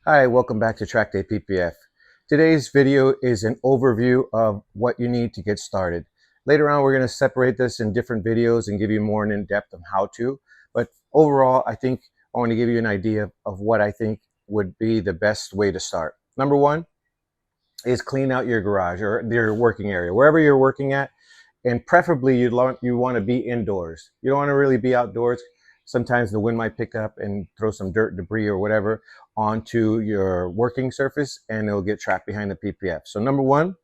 Hi, welcome back to Track Day PPF. Today's video is an overview of what you need to get started. Later on, we're going to separate this in different videos and give you more in depth on how to. But overall, I think I want to give you an idea of what I think would be the best way to start. Number one is clean out your garage or your working area, wherever you're working at. And preferably you want to be indoors. You don't want to really be outdoors. Sometimes the wind might pick up and throw some dirt, debris, or whatever onto your working surface, and it'll get trapped behind the PPF. So number one,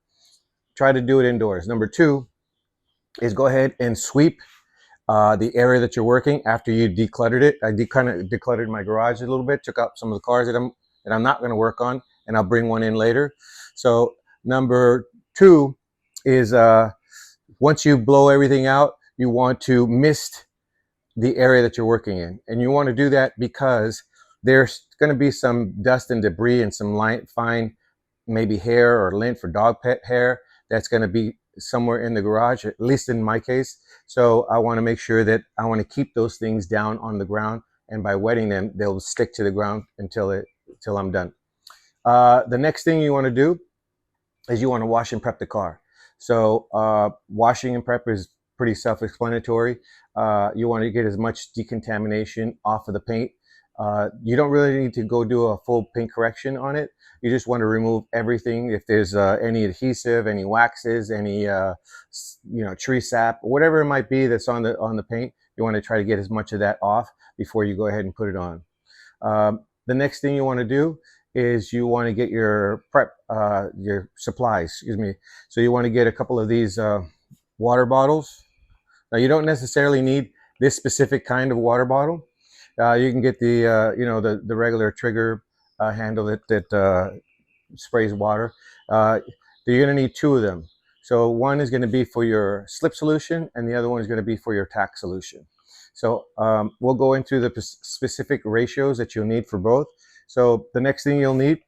try to do it indoors. Number two is go ahead and sweep the area that you're working after you decluttered it. I kind of decluttered my garage a little bit, took out some of the cars that I'm not going to work on, and I'll bring one in later. So number two is once you blow everything out, you want to mist the area that you're working in. And you want to do that because there's going to be some dust and debris and some light, fine, maybe hair or lint for dog pet hair that's going to be somewhere in the garage, at least in my case. So I want to make sure that I want to keep those things down on the ground. And by wetting them, they'll stick to the ground until I'm done. The next thing you want to do is you want to wash and prep the car. So washing and prep is pretty self-explanatory. You want to get as much decontamination off of the paint. You don't really need to go do a full paint correction on it. You just want to remove everything. If there's any adhesive, any waxes, any tree sap, whatever it might be that's on the paint, you want to try to get as much of that off before you go ahead and put it on. The next thing you want to do is you want to get your prep, your supplies, excuse me. So you want to get a couple of these water bottles. Now you don't necessarily need this specific kind of water bottle. You can get the regular trigger handle that sprays water. You're going to need two of them. So one is going to be for your slip solution, and the other one is going to be for your tack solution. So we'll go into the specific ratios that you'll need for both. So the next thing you'll need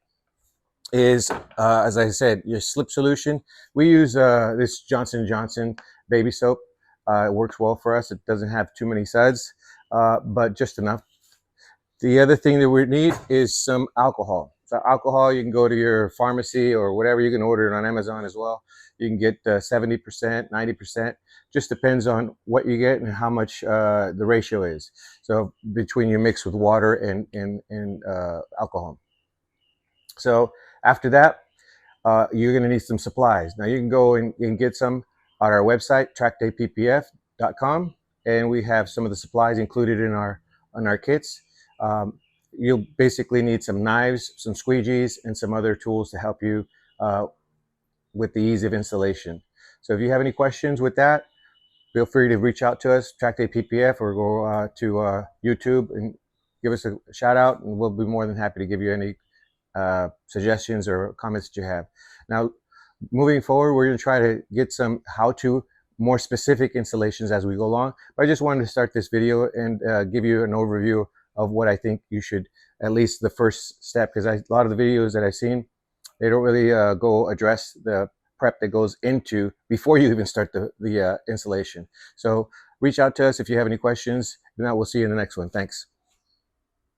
is, as I said, your slip solution. We use this Johnson & Johnson baby soap. It works well for us. It doesn't have too many suds, but just enough. The other thing that we need is some alcohol. So alcohol, you can go to your pharmacy or whatever. You can order it on Amazon as well. You can get 70%, 90%. Just depends on what you get and how much the ratio is. So between your mix with water and alcohol. So after that, you're going to need some supplies. Now you can go and get some on our website, trackdayppf.com, and we have some of the supplies included in our kits. You'll basically need some knives, some squeegees, and some other tools to help you with the ease of installation. So if you have any questions with that, feel free to reach out to us, Track Day PPF, or go to YouTube and give us a shout out, and we'll be more than happy to give you any suggestions or comments that you have. Now, moving forward, we're going to try to get some how-to, more specific installations as we go along. But I just wanted to start this video and give you an overview of what I think you should, at least the first step, because a lot of the videos that I've seen, they don't really go address the prep that goes into before you even start the installation. So reach out to us if you have any questions. If not, we'll see you in the next one. Thanks.